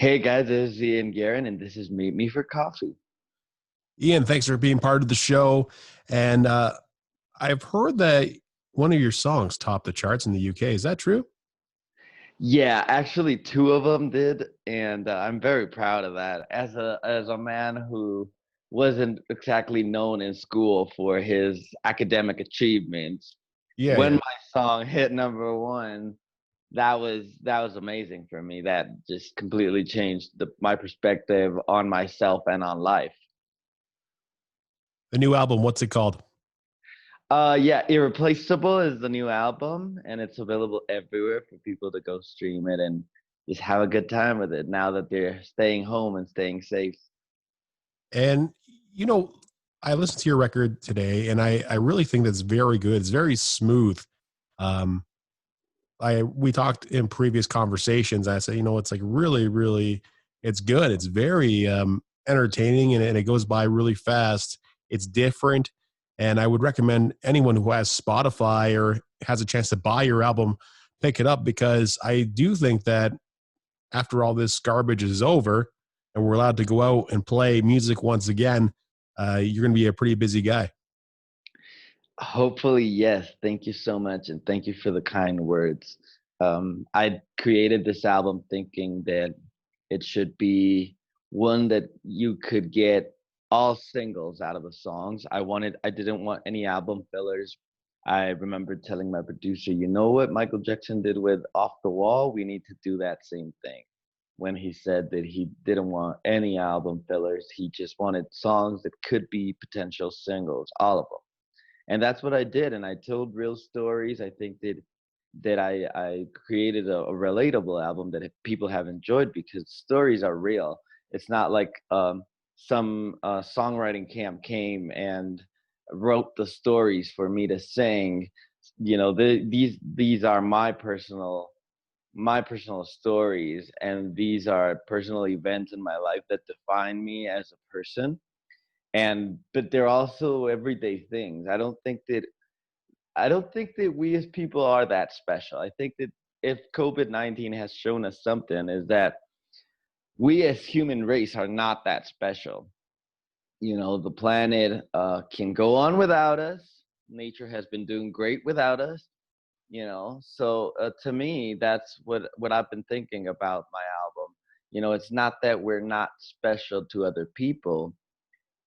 Hey guys, this is Ian Guerin, and this is Meet Me for Coffee. Ian, thanks for being part of the show. And I've heard that one of your songs topped the charts in the UK. Is that true? Yeah, actually, two of them did, and I'm very proud of that. As a man who wasn't exactly known in school for his academic achievements, Yeah, when yeah. my song hit number one, that was amazing for me. That just completely changed my perspective on myself and on life. The new album, what's it called? Yeah, Irreplaceable is the new album, and it's available everywhere for people to go stream it and just have a good time with it now that they're staying home and staying safe. And, you know, I listened to your record today and I really think that's very good. It's very smooth. Um, we talked in previous conversations. I said, it's like really, really, it's good. It's very entertaining and it goes by really fast. It's different. And I would recommend anyone who has Spotify or has a chance to buy your album, pick it up because I do think that after all this garbage is over and we're allowed to go out and play music once again, you're going to be a pretty busy guy. Hopefully, yes. Thank you so much, and thank you for the kind words. I created this album thinking that it should be one that you could get all singles out of the songs. I didn't want any album fillers. I remember telling my producer, you know what Michael Jackson did with Off the Wall? We need to do that same thing. When he said that he didn't want any album fillers, he just wanted songs that could be potential singles, all of them, and that's what I did. And I told real stories. I think that I created a relatable album that people have enjoyed because stories are real. It's not like some songwriting camp came and wrote the stories for me to sing. These are my personal stories, and these are personal events in my life that define me as a person. And but they're also everyday things. I don't think that we as people are that special. I think that if COVID-19 has shown us something, is that we as human race are not that special. The planet can go on without us. Nature has been doing great without us. So to me, that's what I've been thinking about my album. It's not that we're not special to other people,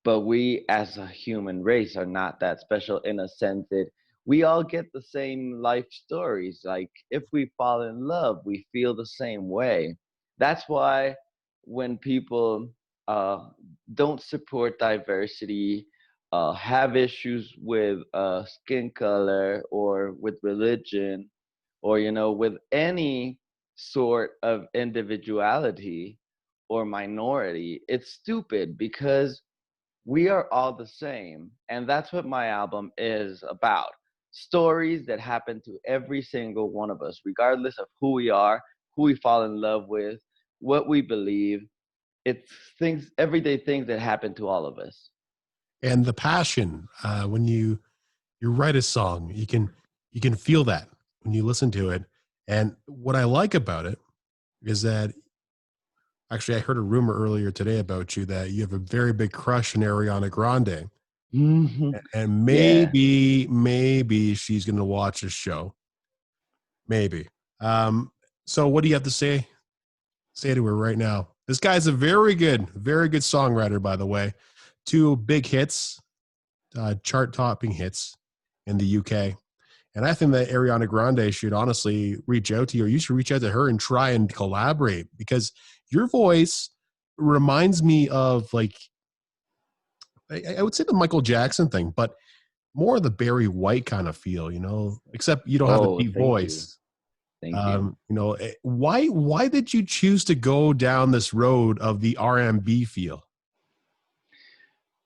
but we as a human race are not that special in a sense that we all get the same life stories. Like if we fall in love, we feel the same way. That's why when people uh, don't support diversity, have issues with skin color or with religion, or with any sort of individuality or minority, it's stupid because we are all the same. And that's what my album is about. Stories that happen to every single one of us, regardless of who we are, who we fall in love with, what we believe. It's things, everyday things that happen to all of us. And the passion when you write a song, you can feel that when you listen to it. And what I like about it is that actually I heard a rumor earlier today about you that you have a very big crush on Ariana Grande, and Yeah. maybe she's going to watch this show, maybe. Um, so what do you have to say to her right now? This guy's a very good songwriter, by the way. Two big hits, chart topping hits in the UK. And I think that Ariana Grande should honestly reach out to you, or you should reach out to her and try and collaborate because your voice reminds me of like I would say the Michael Jackson thing, but more of the Barry White kind of feel, except you don't have the Oh, deep thank you. voice. Thank you. Why did you choose to go down this road of the R&B feel?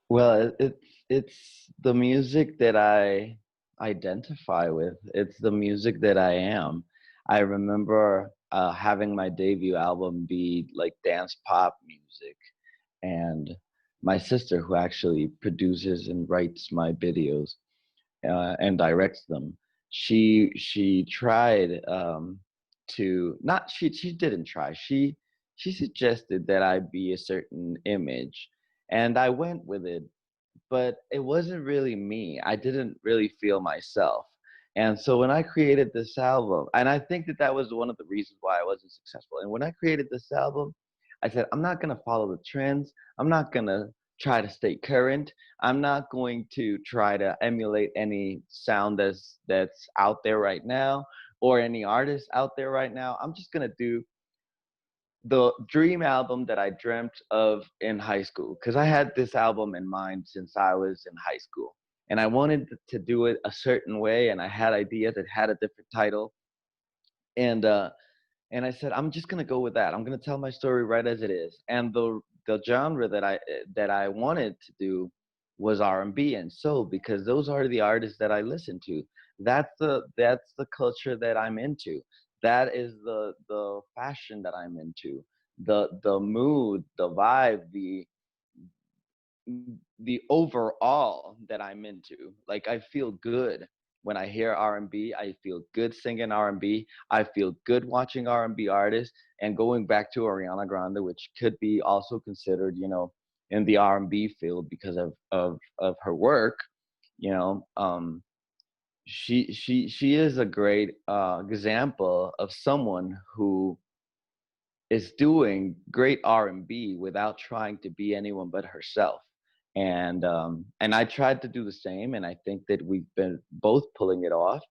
Well, it's the music that I identify with. It's the music that I am. I remember having my debut album be like dance pop music, and my sister, who actually produces and writes my videos and directs them, she tried to not she didn't try. She she suggested that I be a certain image, and I went with it, but it wasn't really me. I didn't really feel myself. And so when I created this album, and I think that that was one of the reasons why I wasn't successful. And when I created this album, I said, I'm not going to follow the trends. I'm not going to try to stay current. I'm not going to try to emulate any sound that's out there right now or any artist out there right now. I'm just going to do the dream album that I dreamt of in high school, because I had this album in mind since I was in high school. And I wanted to do it a certain way, and I had ideas that had a different title. And and I said, I'm just gonna go with that. I'm gonna tell my story right as it is. And the genre that I wanted to do was R&B and soul, because those are the artists that I listen to. That's the culture that I'm into. That is the fashion that I'm into. The mood, the vibe, the overall that I'm into. Like, I feel good when I hear R&B. I feel good singing R&B. I feel good watching R&B artists. And going back to Ariana Grande, which could be also considered, in the R&B field because of her work, you know, she is a great example of someone who is doing great R&B without trying to be anyone but herself. And I tried to do the same, and I think that we've been both pulling it off.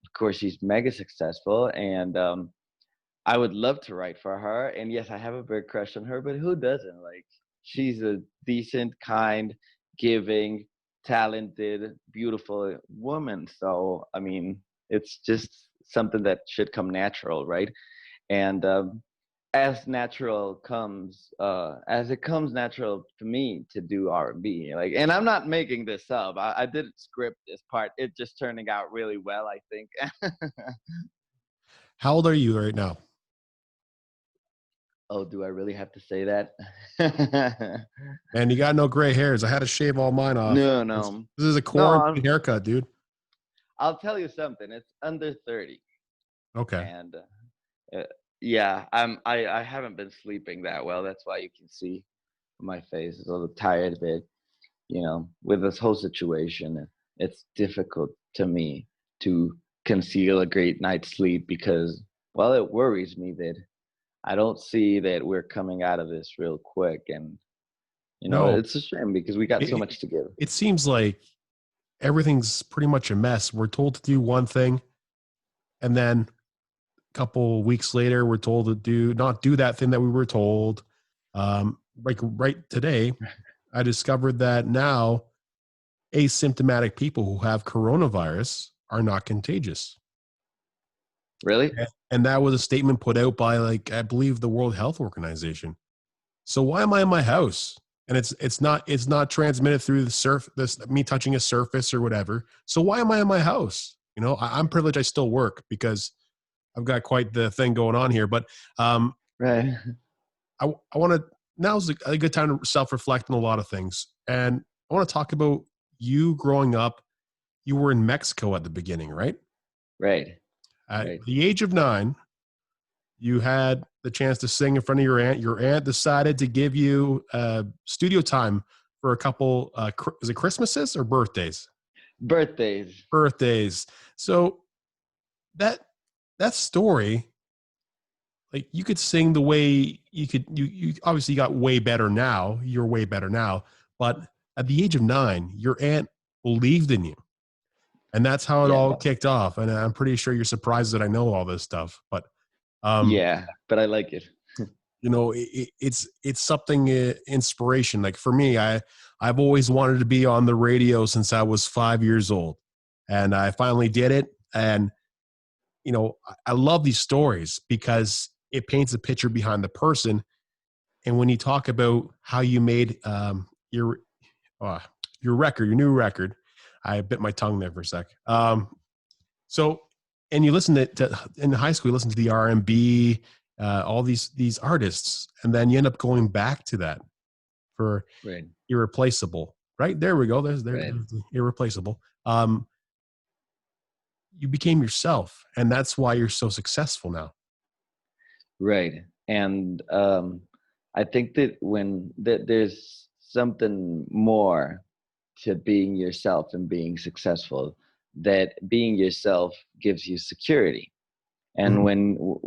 Of course, she's mega successful, and I would love to write for her. And yes, I have a big crush on her, but who doesn't? Like, she's a decent, kind, giving, talented, beautiful woman. So, I mean, it's just something that should come natural, right? And as natural comes, as it comes natural to me to do R&B. Like, and I'm not making this up. I didn't script this part. It just turning out really well, I think. How old are you right now? Oh, do I really have to say that? Man, you got no gray hairs. I had to shave all mine off. No, This, no, this is a no. quarantine haircut, dude. I'll tell you something. It's under 30, Okay. and uh, yeah, I haven't been sleeping that well. That's why you can see my face is a little tired, but with this whole situation, it's difficult to me to conceal a great night's sleep because, well, it worries me that I don't see that we're coming out of this real quick. And, No, it's a shame because we got so it, much to give. it seems like everything's pretty much a mess. We're told to do one thing, and then a couple weeks later, we're told to not do that thing that we were told. Like right today, I discovered that now asymptomatic people who have coronavirus are not contagious. Really? And that was a statement put out by, like, I believe, the World Health Organization. So why am I in my house? And it's not transmitted through me touching a surface or whatever. So why am I in my house? I'm privileged. I still work because I've got quite the thing going on here. But Right. I want to, now's a good time to self-reflect on a lot of things. And I want to talk about you growing up. You were in Mexico at the beginning, right? Right. At Right. the age of 9, you had the chance to sing in front of your aunt. Your aunt decided to give you studio time for a couple, is it Christmases or birthdays? Birthdays. Birthdays. So that story, like, you could sing the way you obviously got way better now. You're way better now. But at the age of 9, your aunt believed in you. And that's how it Yeah. all kicked off. And I'm pretty sure you're surprised that I know all this stuff. But Yeah. But I like it. it's something, inspiration. Like, for me, I've always wanted to be on the radio since I was 5 years old, and I finally did it. And I love these stories because it paints a picture behind the person. And when you talk about how you made your record, your new record, I bit my tongue there for a sec. So, and you listen to in high school, you listen to the R&B, all these artists, and then you end up going back to that for Right. Irreplaceable. Right there we go. There's Right. the Irreplaceable. You became yourself, and that's why you're so successful now. Right. And I think that when there's something more to being yourself and being successful, that being yourself gives you security. And Mhm.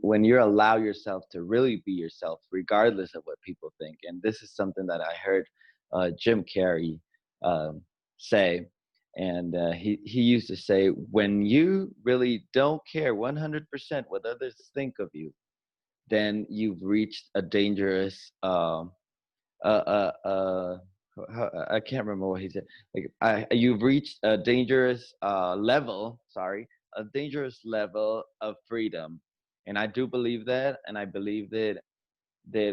when you allow yourself to really be yourself regardless of what people think, and this is something that I heard Jim Carrey um, say, and he used to say, when you really don't care 100% what others think of you, then you've reached a dangerous uh, I can't remember what he said. Like, you've reached a dangerous level. Sorry, a dangerous level of freedom, and I do believe that. And I believe that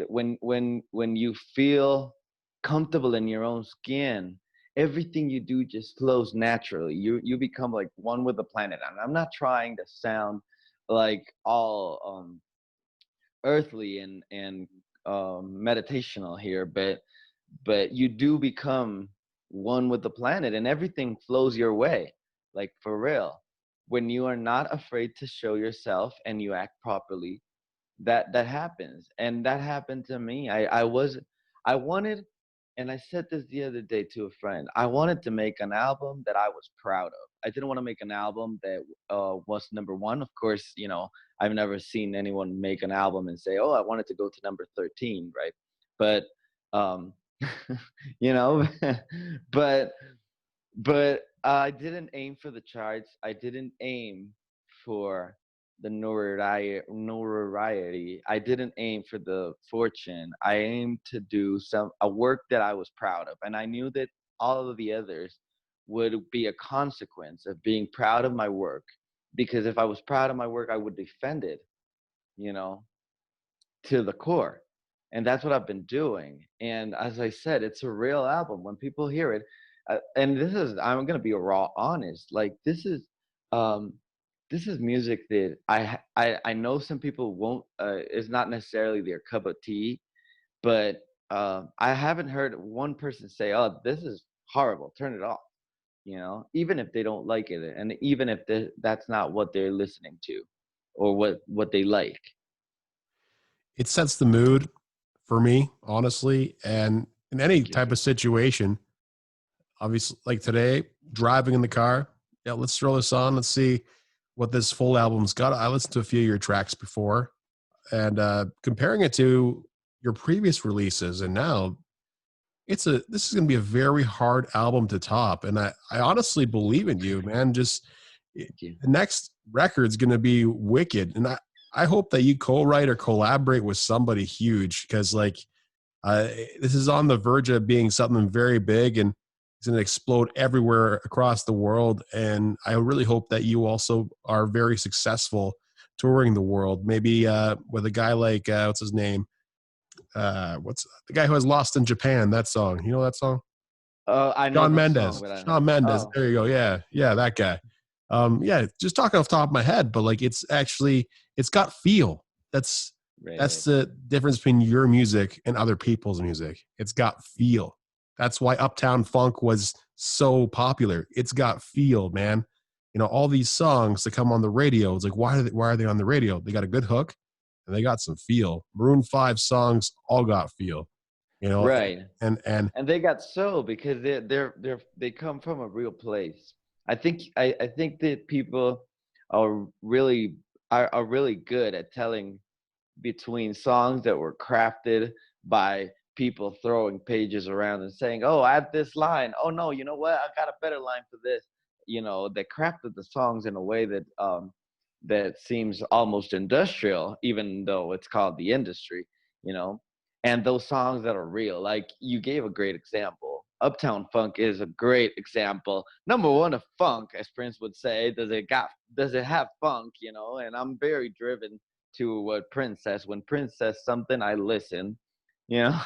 when you feel comfortable in your own skin, everything you do just flows naturally. You become like one with the planet. And I'm not trying to sound like all earthly and meditational here, but you do become one with the planet and everything flows your way, like for real. When you are not afraid to show yourself and you act properly, that happens. And that happened to me. I wanted, and I said this the other day to a friend, I wanted to make an album that I was proud of. I didn't want to make an album that was number one. Of course, I've never seen anyone make an album and say, oh, I wanted to go to number 13, right? But um you know but but I didn't aim for the charts. I didn't aim for the notoriety. I didn't aim for the fortune. I aimed to do a work that I was proud of, and I knew that all of the others would be a consequence of being proud of my work. Because if I was proud of my work, I would defend it, you know, to the core. And that's what I've been doing. And as I said, it's a real album. When people hear it, and I'm gonna be raw honest. Like um, this is music that I know some people won't. Is not necessarily their cup of tea, but I haven't heard one person say, "Oh, this is horrible. Turn it off." Even if they don't like it, and even if that's not what they're listening to, or what they like. It sets the mood for me, honestly. And in any Thank you. type of situation, obviously, like today, driving in the car, yeah, let's throw this on. Let's see what this full album's got. I listened to a few of your tracks before, and comparing it to your previous releases, and now this is going to be a very hard album to top. And I honestly believe in you, man. Just Thank you. the next record's going to be wicked. And I hope that you co-write or collaborate with somebody huge, because like uh, this is on the verge of being something very big, and it's going to explode everywhere across the world. And I really hope that you also are very successful touring the world. Maybe with a guy like what's his name? What's the guy who has Lost in Japan? That song, you know that song? I know Shawn the song, Mendes. but I Shawn Mendes. oh, There you go. Yeah, yeah, that guy. Yeah, just talking off the top of my head, but like it's got feel. That's right. that's the difference between your music and other people's music. It's got feel. That's why Uptown Funk was so popular. It's got feel, man. All these songs that come on the radio, it's like why are they on the radio? They got a good hook and they got some feel. Maroon 5 songs all got feel. You know, Right. and And they got soul because they come from a real place. I think that people are really are really good at telling between songs that were crafted by people throwing pages around and saying, "Oh, add this line. Oh no, you know what? I got a better line for this." They crafted the songs in a way that seems almost industrial, even though it's called the industry. You know, and those songs that are real, like you gave a great example. Uptown Funk is a great example. Number one of funk, as Prince would say. Does it have funk? And I'm very driven to what Prince says. When Prince says something, I listen, you know,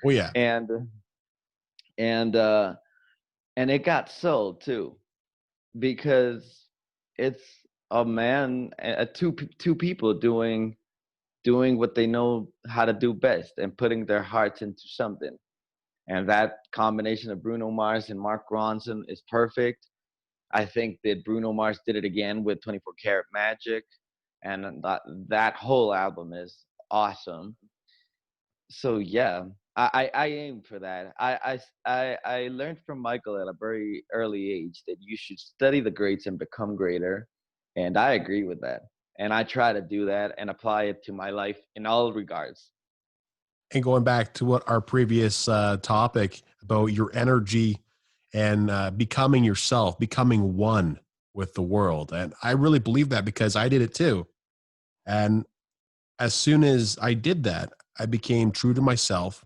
oh yeah. and and uh and it got sold too because it's a man, two people doing what they know how to do best and putting their hearts into something. And that combination of Bruno Mars and Mark Ronson is perfect. I think that Bruno Mars did it again with 24 Karat Magic, and that whole album is awesome. So yeah, I aim for that. I learned from Michael at a very early age that you should study the greats and become greater, and I agree with that. And I try to do that and apply it to my life in all regards. And going back to what our previous topic about your energy and becoming yourself, becoming one with the world. And I really believe that because I did it too. And as soon as I did that, I became true to myself.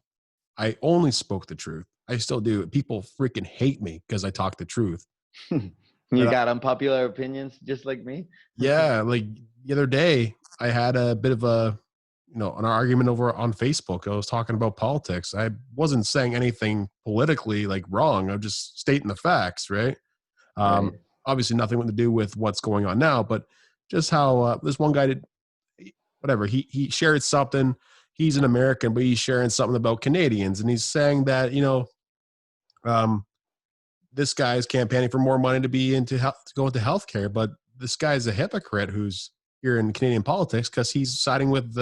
I only spoke the truth. I still do. People freaking hate me because I talk the truth. You But got unpopular opinions just like me? yeah, like the other day, I had a bit of an argument over on Facebook. I was talking about politics. I wasn't saying anything politically like wrong. I'm just stating the facts, right? Right. Obviously, nothing to do with what's going on now, but just how this one guy did whatever he shared something. He's an American, but he's sharing something about Canadians, and he's saying that um, this guy is campaigning for more money to be into health, to go into healthcare, but this guy's a hypocrite who's here in Canadian politics because he's siding with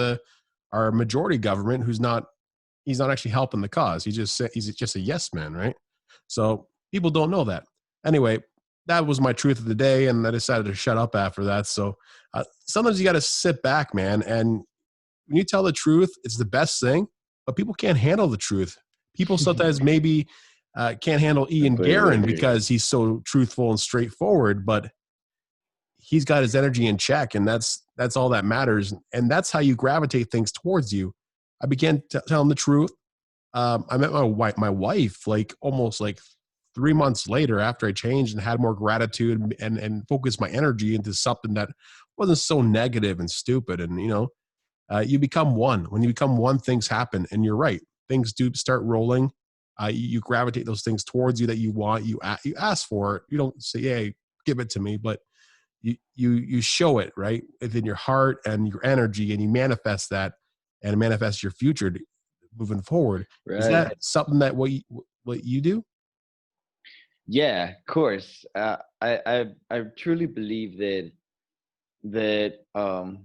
our majority government, who's not he's not actually helping the cause. He's just a yes man, right? So people don't know that. Anyway, that was my truth of the day, and I decided to shut up after that. So sometimes you got to sit back, man, and when you tell the truth, it's the best thing. But people can't handle the truth. People sometimes maybe can't handle Ian Completely Guerin agree. because he's so truthful and straightforward, but he's got his energy in check, and that's all that matters. And that's how you gravitate things towards you. I began to tell him the truth. I met my wife like almost like 3 months later after I changed and had more gratitude and focused my energy into something that wasn't so negative and stupid. And you become one. When you become one, things happen. And you're right, things do start rolling. You gravitate those things towards you that you want. You ask for it. You don't say, "Hey, give it to me," but you show it right within your heart and your energy, and you manifest that and manifest your future moving forward. Is Right. that something that what you do? Yeah, of course. I truly believe that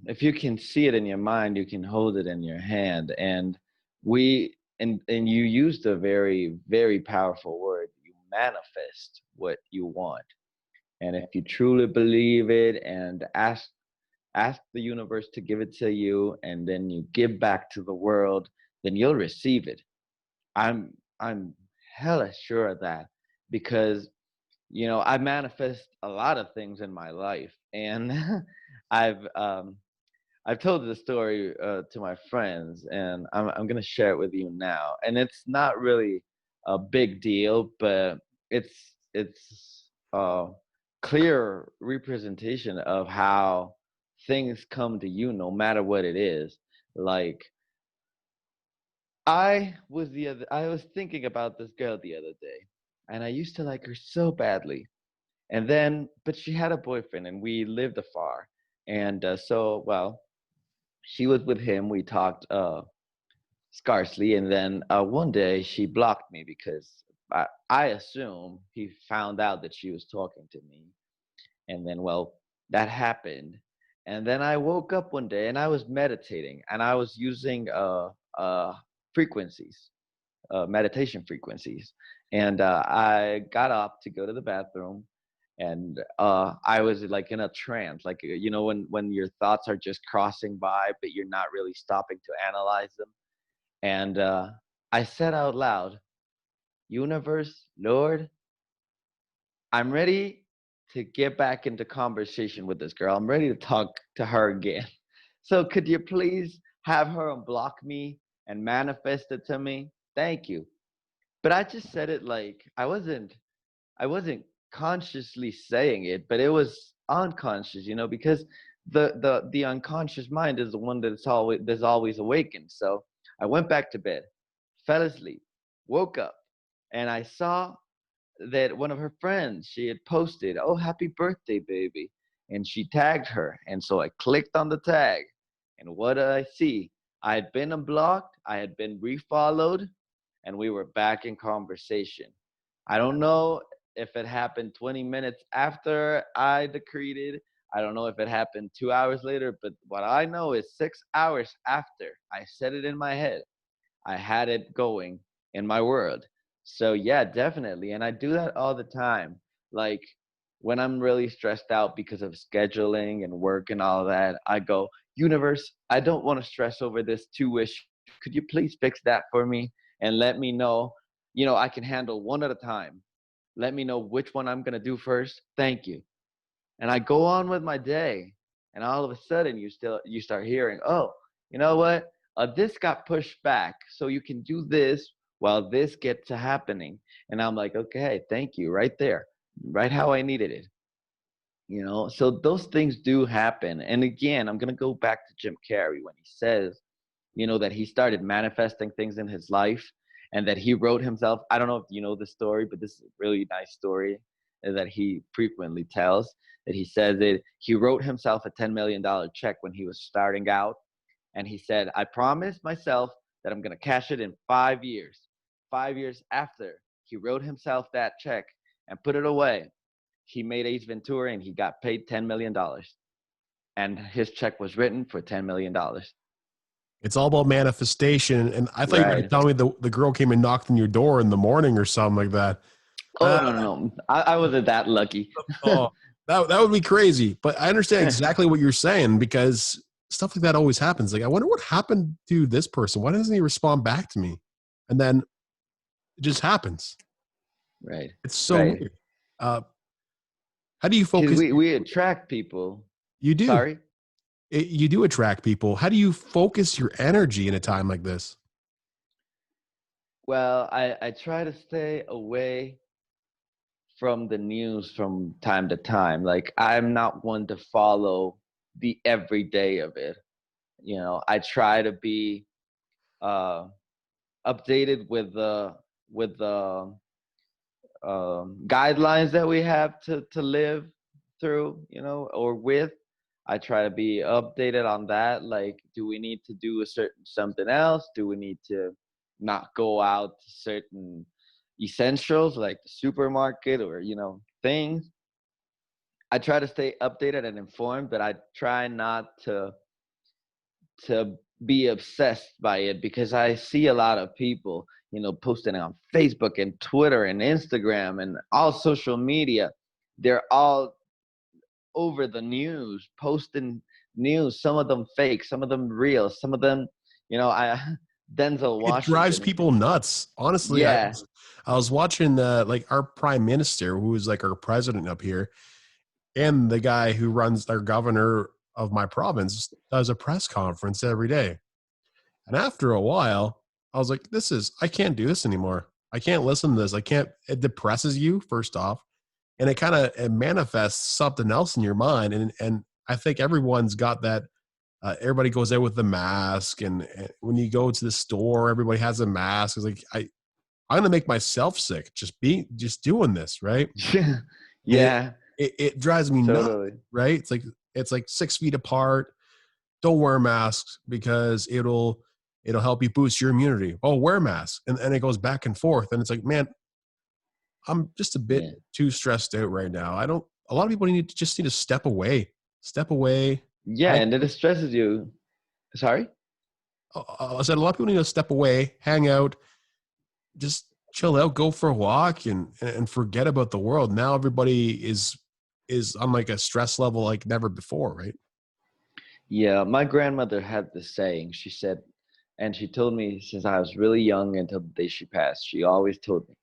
if you can see it in your mind, you can hold it in your hand. And and you used a very, very powerful word. You manifest what you want. And if you truly believe it and ask the universe to give it to you, and then you give back to the world, then you'll receive it. I'm hella sure of that, because I manifest a lot of things in my life, and I've um, I've told the story to my friends, and I'm gonna share it with you now. And it's not really a big deal, but it's clear representation of how things come to you, no matter what it is. Like, I was thinking about this girl the other day, and I used to like her so badly. And then, but she had a boyfriend, and we lived afar. And well, she was with him. We talked scarcely. And then one day she blocked me because I assume he found out that she was talking to me. And then, well, that happened. And then I woke up one day and I was meditating, and I was using frequencies, meditation frequencies. And I got up to go to the bathroom, and I was like in a trance, like when your thoughts are just crossing by, but you're not really stopping to analyze them. And I said out loud, "Universe, Lord, I'm ready to get back into conversation with this girl. I'm ready to talk to her again. So could you please have her unblock me and manifest it to me? Thank you." But I just said it like I wasn't consciously saying it, but it was unconscious, because the unconscious mind is the one that's always awakened. So I went back to bed, fell asleep, woke up, and I saw that one of her friends, she had posted, "Oh, happy birthday, baby," and she tagged her. And so I clicked on the tag, and what did I see? I had been unblocked, I had been refollowed, and we were back in conversation. I don't know if it happened 20 minutes after I decreed it, I don't know if it happened 2 hours later, but what I know is 6 hours after I said it in my head, I had it going in my world. So yeah, definitely. And I do that all the time. Like when I'm really stressed out because of scheduling and work and all that, I go, universe, I don't want to stress over this two-ish. Could you please fix that for me and let me know, I can handle one at a time. Let me know which one I'm going to do first. Thank you. And I go on with my day, and all of a sudden you start hearing, oh, you know what, this got pushed back so you can do this while this gets to happening. And I'm like, okay, thank you, right there, right how I needed it. So those things do happen. And again, I'm going to go back to Jim Carrey when he says, that he started manifesting things in his life, and that he wrote himself. I don't know if you know the story, but this is a really nice story that he frequently tells. That he says that he wrote himself a $10 million check when he was starting out. And he said, I promised myself that I'm going to cash it in 5 years. 5 years after he wrote himself that check and put it away, he made Ace Ventura and he got paid $10 million. And his check was written for $10 million. It's all about manifestation. And I thought you were going to Right. tell me the girl came and knocked on your door in the morning or something like that. Oh, Uh, no, no, no. I wasn't that lucky. oh, that would be crazy. But I understand exactly what you're saying, because stuff like that always happens. Like, I wonder what happened to this person. Why doesn't he respond back to me? And then it just happens. Right. It's so Right. weird. Uh, how do you Because focus? we attract people. You do. Sorry. You do attract people. How do you focus your energy in a time like this? Well, I try to stay away from the news from time to time. Like I'm not one to follow the everyday of it. I try to be uh updated with the guidelines that we have to live through, or with. I try to be updated on that. Like, do we need to do a certain something else? Do we need to not go out to certain essentials like the supermarket or, things? I try to stay updated and informed, but I try not to be obsessed by it, because I see a lot of people, posting on Facebook and Twitter and Instagram and all social media. They're all over the news, posting news, some of them fake, some of them real, some of them, I Denzel It drives Washington. people nuts. Honestly, Yeah. I was watching like our prime minister, who is like our president up here, and the guy who runs our governor of my province does a press conference every day. And after a while, I was like, I can't do this anymore. I can't listen to this. It depresses you, first off. And it manifests something else in your mind. And I think everyone's got that. Everybody goes out with the mask. And when you go to the store, everybody has a mask. It's like, I'm going to make myself sick just doing this. Right. And Yeah, it drives me nuts. totally. Right. It's like 6 feet apart. Don't wear masks because it'll help you boost your immunity. Oh, wear masks. And it goes back and forth. And it's like, man, I'm just a bit Yeah. too stressed out right now. A lot of people need to step away, step away. Yeah, Hang, and it stresses you. Sorry? I said, a lot of people need to step away, hang out, just chill out, go for a walk and forget about the world. Now everybody is on like a stress level like never before. Right. Yeah, my grandmother had this saying. She said, and she told me since I was really young until the day she passed, she always told me,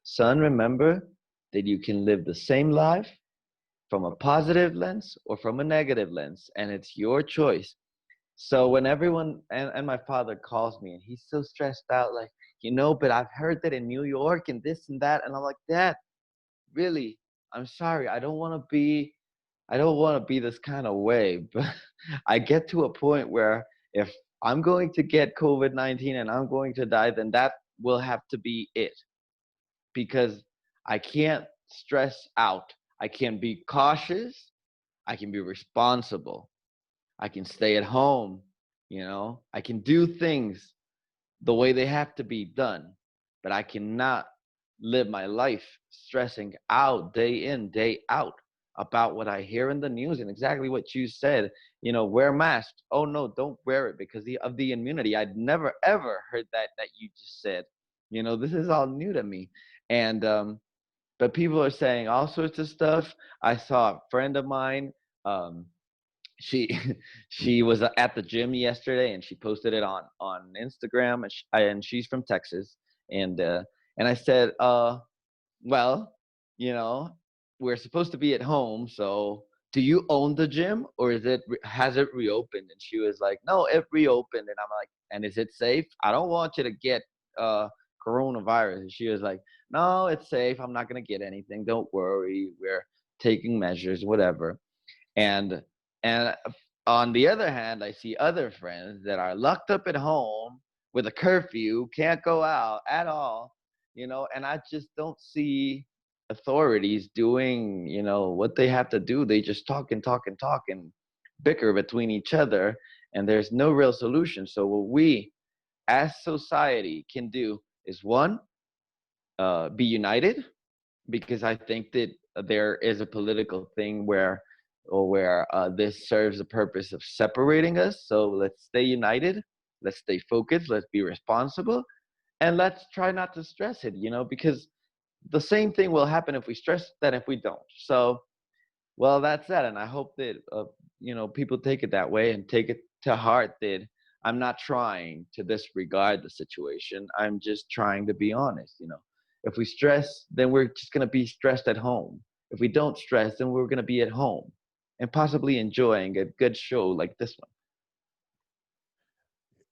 son, remember that you can live the same life from a positive lens or from a negative lens, and it's your choice. So when everyone and my father calls me and he's so stressed out, like, but I've heard that in New York and this and that, and I'm like, Dad, really, I'm sorry, I don't want to be this kind of way, but I get to a point where if I'm going to get COVID-19 and I'm going to die, then that will have to be it, because I can't stress out. I can be cautious. I can be responsible. I can stay at home. I can do things the way they have to be done, but I cannot live my life stressing out day in, day out. about what I hear in the news and exactly what you said. Wear masks. Oh no, don't wear it because of the immunity. I'd never ever heard that you just said. This is all new to me. And but people are saying all sorts of stuff. I saw a friend of mine. Um, she she was at the gym yesterday and she posted it on Instagram, and she's from Texas. And I said, well, you know, we're supposed to be at home, so do you own the gym, or has it reopened? And she was like, no, it reopened. And I'm like, and is it safe? I don't want you to get uh coronavirus. And she was like, no, it's safe. I'm not gonna get anything. Don't worry. We're taking measures, whatever. And and on the other hand, I see other friends that are locked up at home with a curfew, can't go out at all, and I just don't see authorities doing, what they have to do. They just talk and talk and talk and bicker between each other, and there's no real solution. So what we as society can do is, one, be united, because I think that there is a political thing where this serves the purpose of separating us. So let's stay united, let's stay focused, let's be responsible, and let's try not to stress it. Because the same thing will happen if we stress than if we don't. So, well, that's that, and I hope that people take it that way and take it to heart that I'm not trying to disregard the situation. I'm just trying to be honest. If we stress, then we're just gonna be stressed at home. If we don't stress, then we're gonna be at home and possibly enjoying a good show like this one.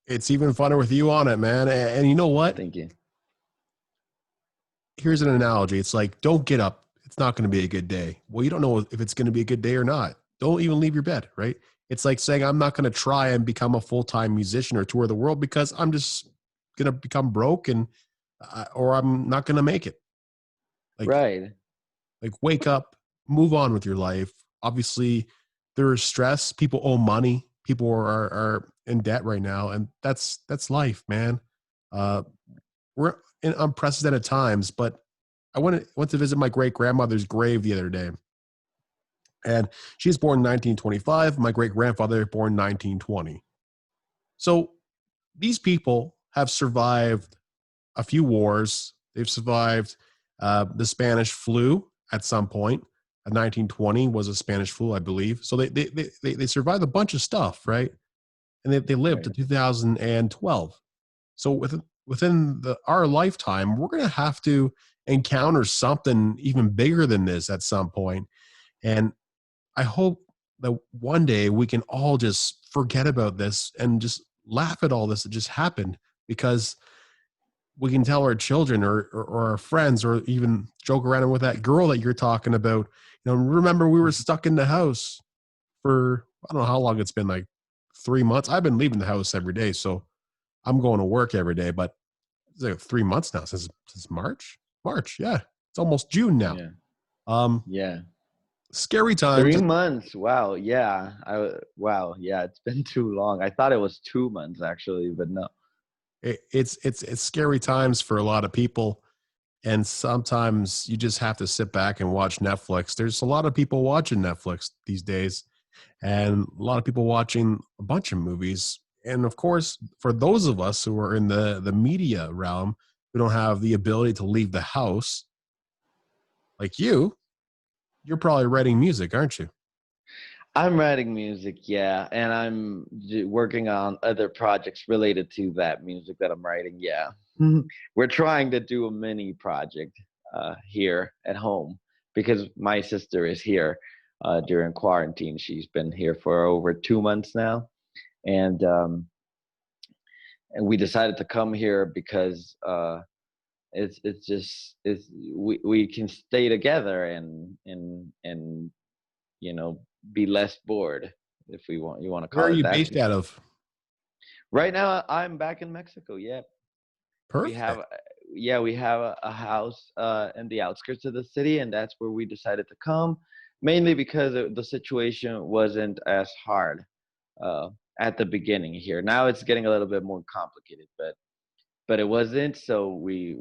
It's even funner with you on it, man. And you know what? Thank you. Here's an analogy. It's like, don't get up. It's not going to be a good day. Well, you don't know if it's going to be a good day or not. Don't even leave your bed, right? It's like saying, I'm not going to try and become a full-time musician or tour the world because I'm just going to become broke or I'm not going to make it. Like, Right. wake up, move on with your life. Obviously, there is stress. People owe money. People are in debt right now, and that's life, man. Uh, we're in unprecedented times, but I went to visit my great grandmother's grave the other day, and she was born in 1925. My great grandfather born 1920. So these people have survived a few wars. They've survived the Spanish flu at some point. 1920 was a Spanish flu, I believe. So they survived a bunch of stuff, right? And they lived to Right. 2012. So within our lifetime, we're going to have to encounter something even bigger than this at some point. And I hope that one day we can all just forget about this and just laugh at all this that just happened, because we can tell our children or our friends, or even joke around with that girl that you're talking about. Remember we were stuck in the house for, I don't know how long it's been, like 3 months. I've been leaving the house every day, so I'm going to work every day, but it's like 3 months now since March. Yeah, it's almost June now. Yeah. Um, Yeah. Scary times. 3 months. Wow. Yeah. Wow. Yeah. It's been too long. I thought it was 2 months actually, but no. It's scary times for a lot of people, and sometimes you just have to sit back and watch Netflix. There's a lot of people watching Netflix these days, and a lot of people watching a bunch of movies. And of course, for those of us who are in the media realm, who don't have the ability to leave the house, like you're probably writing music, aren't you? I'm writing music, yeah, and I'm working on other projects related to that music that I'm writing. Yeah. We're trying to do a mini project here at home because my sister is here during quarantine. She's been here for over 2 months now, and we decided to come here because we can stay together and you know be less bored, if you want to Where are call it you that. based out of? Right now I'm back in Mexico. Yeah. we have Perfect. we have a house in the outskirts of the city, and that's where we decided to come, mainly because the situation wasn't as hard uh, at the beginning here. Now it's getting a little bit more complicated, but it wasn't. So we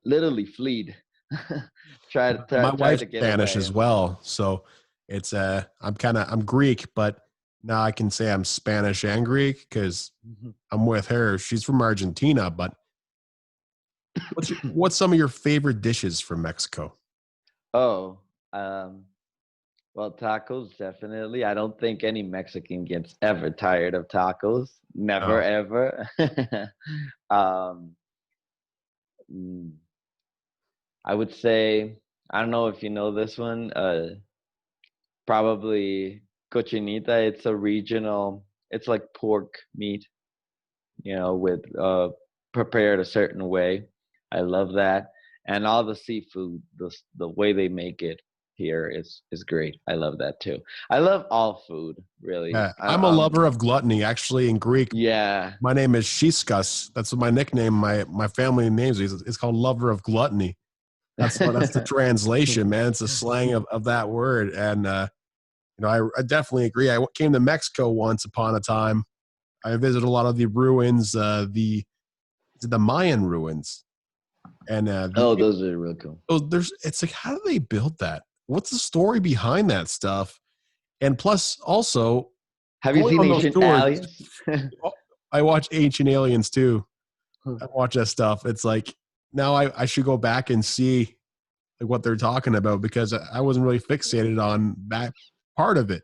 literally fled My Try wife's to get Spanish away. as well, so it's I'm Greek, but now I can say I'm Spanish and Greek because Mhm. I'm with her. She's from Argentina, but what's some of your favorite dishes from Mexico? Oh, um, well, tacos definitely. I don't think any Mexican gets ever tired of tacos. Never No. ever. um, mm, I would say I don't know if you know this one. Probably cochinita. It's a regional. It's like pork meat, with prepared a certain way. I love that, and all the seafood, the way they make it here is great. I love that too. I love all food, really. Yeah, I'm a lover of gluttony. Actually, in Greek, Yeah. my name is Shiskas. That's what my nickname. My family names me. It's called lover of gluttony. That's the translation, man. It's a slang of that word, and I definitely agree. I came to Mexico once upon a time. I visited a lot of the ruins, the Mayan ruins, and Oh, those are real cool. there's it's like, how do they build that? What's the story behind that stuff? And plus, also Have you going seen on those Ancient tours, Aliens? I watch Ancient Aliens too. I watch that stuff. It's like now I should go back and see like what they're talking about because I wasn't really fixated on that part of it.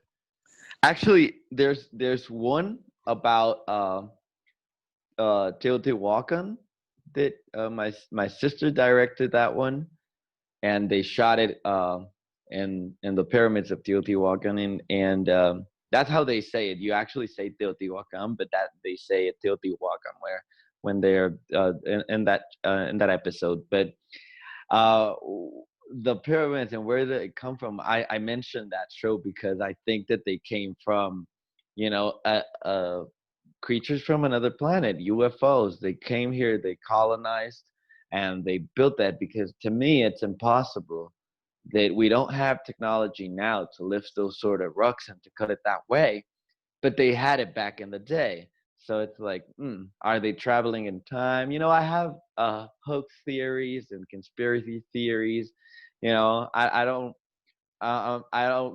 Actually, there's one about Teotihuacan that my sister directed that one, and they shot it in the pyramids of Teotihuacan, and that's how they say it. You actually say Teotihuacan, but that they say it Teotihuacan where when they're in that episode. But uh, the pyramids and where did it come from? I mentioned that show because I think that they came from, you know, creatures from another planet, UFOs. They came here, they colonized, and they built that because to me, it's impossible that we don't have technology now to lift those sort of rocks and to cut it that way, but they had it back in the day. So it's like, are they traveling in time? I have hoax theories and conspiracy theories. I don't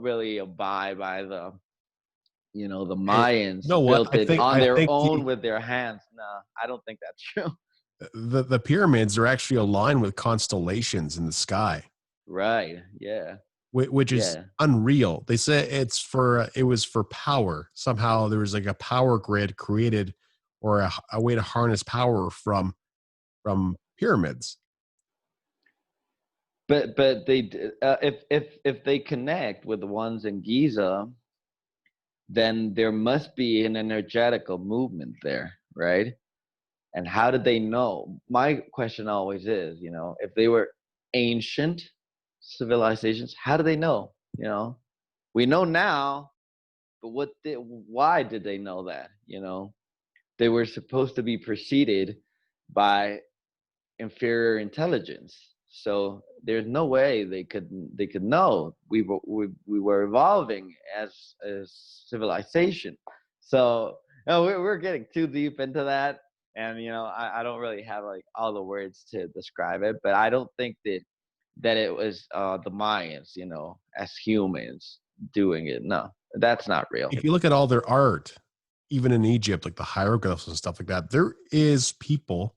really abide by the Hey, Mayans you know what? built it on I their think own with their hands. No, I don't think that's true. the pyramids are actually aligned with constellations in the sky, Right? Yeah. which is Yeah. unreal. They say it was for power. Somehow there was like a power grid created or a way to harness power from pyramids. But if they connect with the ones in Giza, then there must be an energetical movement there, right? And how did they know? My question always is, if they were ancient civilizations, how do they know? We know now, but why did they know that? They were supposed to be preceded by inferior intelligence. So there's no way they could know we were evolving as civilization. So we're getting too deep into that, and I don't really have like all the words to describe it, but I don't think that it was the Mayans, as humans doing it. No, that's not real. If you look at all their art, even in Egypt, like the hieroglyphs and stuff like that, there is people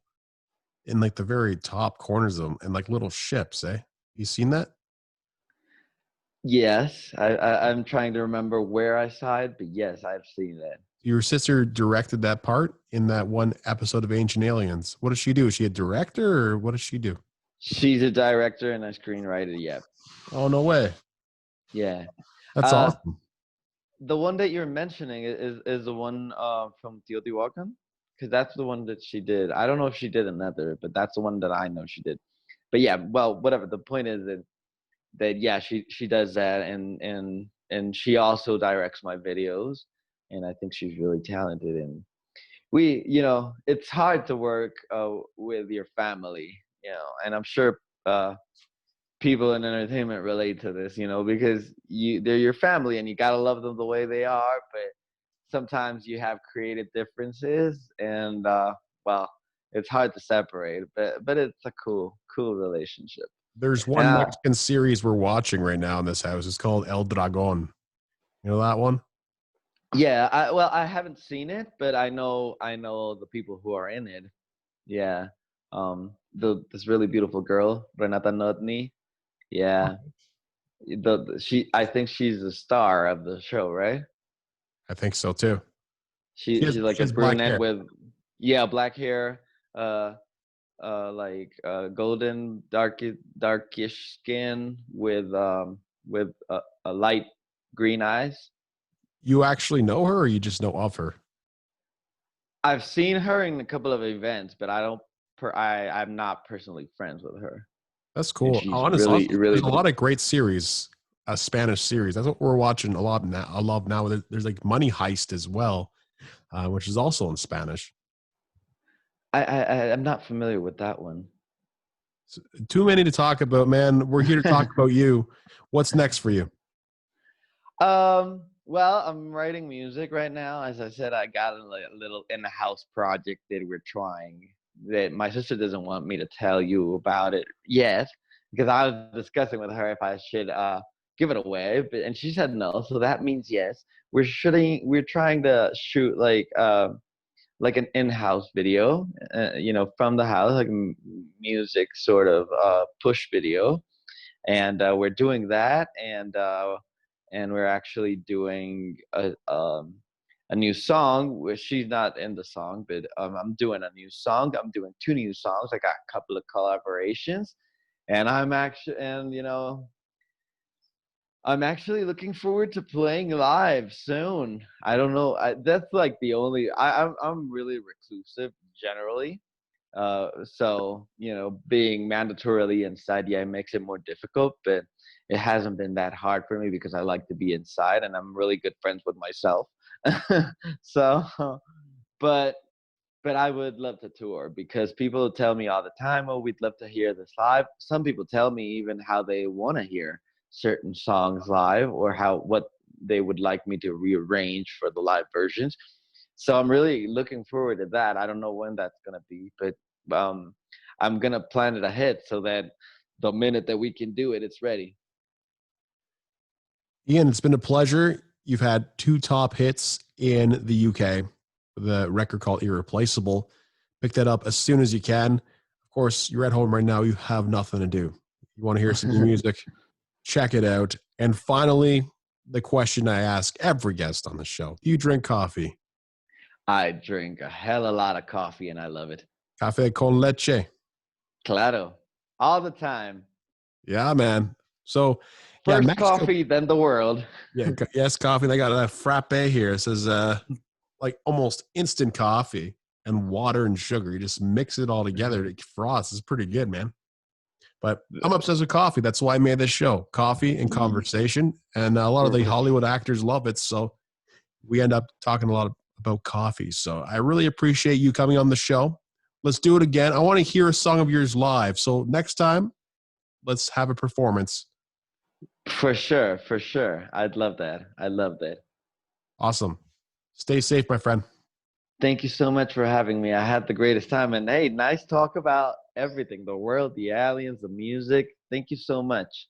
in like the very top corners of them and like little ships, eh? You seen that? Yes, I'm trying to remember where I saw it, but yes, I've seen that. Your sister directed that part in that one episode of Ancient Aliens. What does she do? Is she a director or what does she do? She's a director and a screenwriter. Yeah, Oh, no way. yeah. That's Uh, awesome. the one that you're mentioning is the one from Teotihuacan, because that's the one that she did. I don't know if she did another, but that's the one that I know she did. But yeah, well, whatever. The point is that yeah, she does that, and she also directs my videos, and I think she's really talented. And it's hard to work with your family, and I'm sure people in entertainment relate to this, because they're your family and you gotta love them the way they are, but sometimes you have creative differences, and well, it's hard to separate, but it's a cool relationship. There's And one Mexican series we're watching right now in this house. It's called El Dragon. You know that one? yeah, I haven't seen it, but I know the people who are in it. Yeah. The this really beautiful girl, Renata Notni. Yeah. She I think she's the star of the show, right? I think so too. She's like She a has black brunette hair. with, yeah, black hair, uh like golden darkish skin with a light green eyes. You actually know her, or you just know of her? I've seen her in a couple of events, but I don't I'm not personally friends with her. That's And cool. she's Honestly, really really there's a lot of great series, Spanish series. That's what we're watching a lot now. I love now. There's like Money Heist as well, which is also in Spanish. I'm not familiar with that one. So, too many to talk about, man. We're here to talk about you. What's next for you? Well, I'm writing music right now. As I said, I got a little in-house project that we're trying that my sister doesn't want me to tell you about it yet because I was discussing with her if I should give it away, but and she said no, so that means yes. We're trying to shoot like an in-house video, from the house, like music sort of push video, and we're doing that, and we're actually doing a new song where she's not in the song, but I'm doing a new song. I'm doing two new songs. I got a couple of collaborations, and I'm actually looking forward to playing live soon. I don't know. That's like the only. I'm really reclusive generally, so being mandatorily inside, yeah, it makes it more difficult, but it hasn't been that hard for me because I like to be inside and I'm really good friends with myself. So, but but I would love to tour because people tell me all the time, "Oh, we'd love to hear this live." Some people tell me even how they want to hear certain songs live or how what they would like me to rearrange for the live versions. So I'm really looking forward to that. I don't know when that's gonna be, but um, I'm gonna plan it ahead so that the minute that we can do it, it's ready. Ian, it's been a pleasure. You've had two top hits in the UK, the record called Irreplaceable. Pick that up as soon as you can. Of course, you're at home right now. You have nothing to do. You want to hear some new music? Check it out. And finally, the question I ask every guest on the show: do you drink coffee? I drink a hell of a lot of coffee and I love it. Café con leche. Claro, all the time. Yeah, man. So, yeah, First Mexico. coffee, then the world. Yeah, yes, coffee. They got a frappe here. It says like almost instant coffee and water and sugar. You just mix it all together. It froths. It's pretty good, man. But I'm obsessed with coffee. That's why I made this show, coffee and conversation. And a lot of the Hollywood actors love it. So we end up talking a lot about coffee. So I really appreciate you coming on the show. Let's do it again. I want to hear a song of yours live. So next time, let's have a performance. For sure, for sure. I'd love that. I love that. Awesome. Stay safe, my friend. Thank you so much for having me. I had the greatest time. And hey, nice talk about everything, the world, the aliens, the music. Thank you so much.